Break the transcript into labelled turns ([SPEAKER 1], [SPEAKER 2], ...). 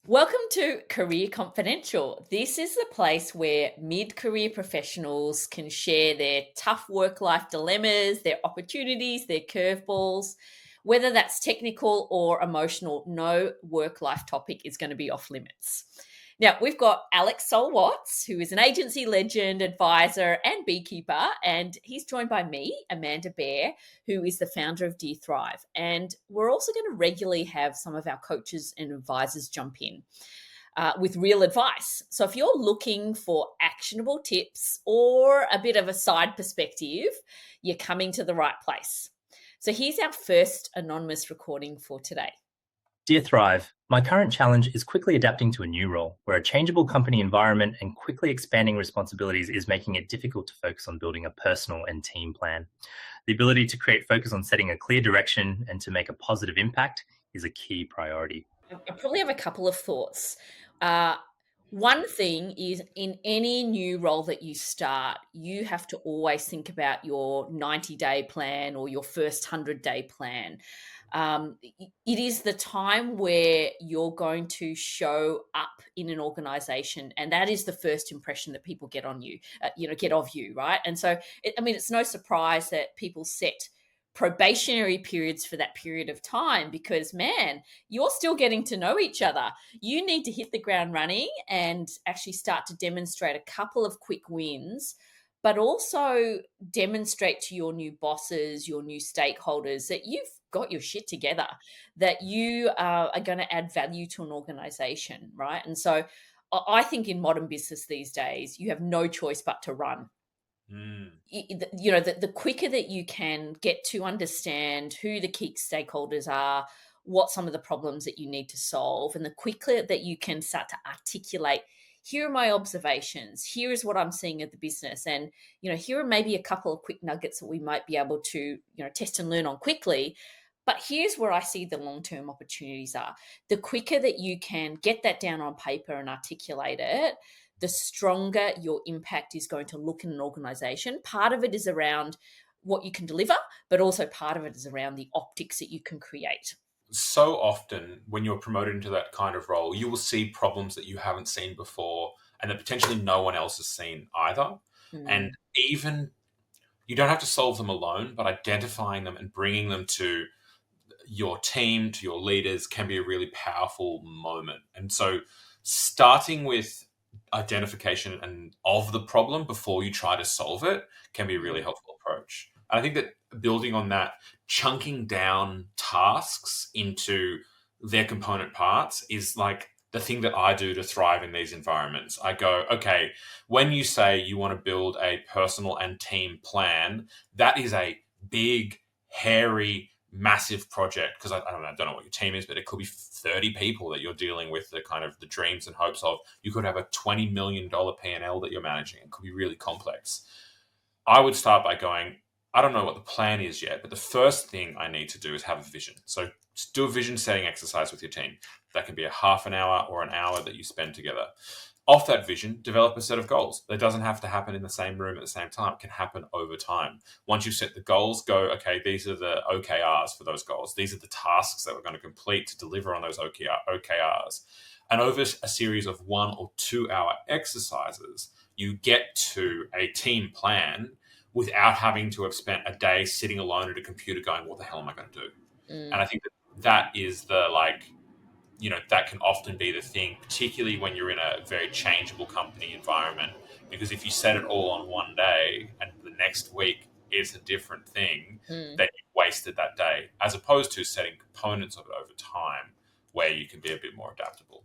[SPEAKER 1] Welcome to Career Confidential. This is the place where mid career professionals can share their tough work life dilemmas, their opportunities, their curveballs. Whether that's technical or emotional, no work life topic is going to be off limits. Now, we've got Alex Sol-Watts, who is an agency legend, advisor, and beekeeper, and he's joined by me, Amanda Behre, who is the founder of Dear Thrive. And we're also going to regularly have some of our coaches and advisors jump in with real advice. So if you're looking for actionable tips or a bit of a side perspective, you're coming to the right place. So here's our first anonymous recording for today.
[SPEAKER 2] Dear Thrive, my current challenge is quickly adapting to a new role where a changeable company environment and quickly expanding responsibilities is making it difficult to focus on building a personal and team plan. The ability to create focus on setting a clear direction and to make a positive impact is a key priority.
[SPEAKER 1] I probably have a couple of thoughts. Uh, One thing is in any new role that you start, you have to always think about your 90-day plan or your first 100-day plan. It is the time where you're going to show up in an organization, and that is the first impression that people get on you, get of you, right? And so, it's no surprise that people set probationary periods for that period of time because, man, you're still getting to know each other. You need to hit the ground running and actually start to demonstrate a couple of quick wins, but also demonstrate to your new bosses, your new stakeholders that you've got your shit together, that you are going to add value to an organization, right? And so I think in modern business these days, you have no choice but to run. The quicker that you can get to understand who the key stakeholders are, what some of the problems that you need to solve, and the quicker that you can start to articulate, here are my observations, here is what I'm seeing at the business, and here are maybe a couple of quick nuggets that we might be able to test and learn on quickly. But here's where I see the long-term opportunities are. The quicker that you can get that down on paper and articulate it, the stronger your impact is going to look in an organization. Part of it is around what you can deliver, but also part of it is around the optics that you can create.
[SPEAKER 3] So often when you're promoted into that kind of role, you will see problems that you haven't seen before and that potentially no one else has seen either. And
[SPEAKER 1] Mm.
[SPEAKER 3] even you don't have to solve them alone, but identifying them and bringing them to your team, to your leaders, can be a really powerful moment. And so starting with identification and of the problem before you try to solve it can be a really helpful approach. And I think that building on that, chunking down tasks into their component parts is like the thing that I do to thrive in these environments. I go, okay, when you say you want to build a personal and team plan, that is a big, hairy, massive project, because I don't know what your team is, but it could be 30 people that you're dealing with, the kind of the dreams and hopes of. You could have a $20 million P&L that you're managing. It could be really complex. I would start by going, I don't know what the plan is yet, but the first thing I need to do is have a vision. So just do a vision setting exercise with your team. That can be a half an hour or an hour that you spend together. Off that vision, develop a set of goals. That doesn't have to happen in the same room at the same time. It can happen over time. Once you've set the goals, go, okay, these are the OKRs for those goals. These are the tasks that we're going to complete to deliver on those OKRs. And over a series of 1 or 2 hour exercises, you get to a team plan without having to have spent a day sitting alone at a computer going, what the hell am I going to do? And I think that is the that can often be the thing, particularly when you're in a very changeable company environment. Because if you set it all on one day and the next week is a different thing,
[SPEAKER 1] Mm.
[SPEAKER 3] then you've wasted that day, as opposed to setting components of it over time where you can be a bit more adaptable.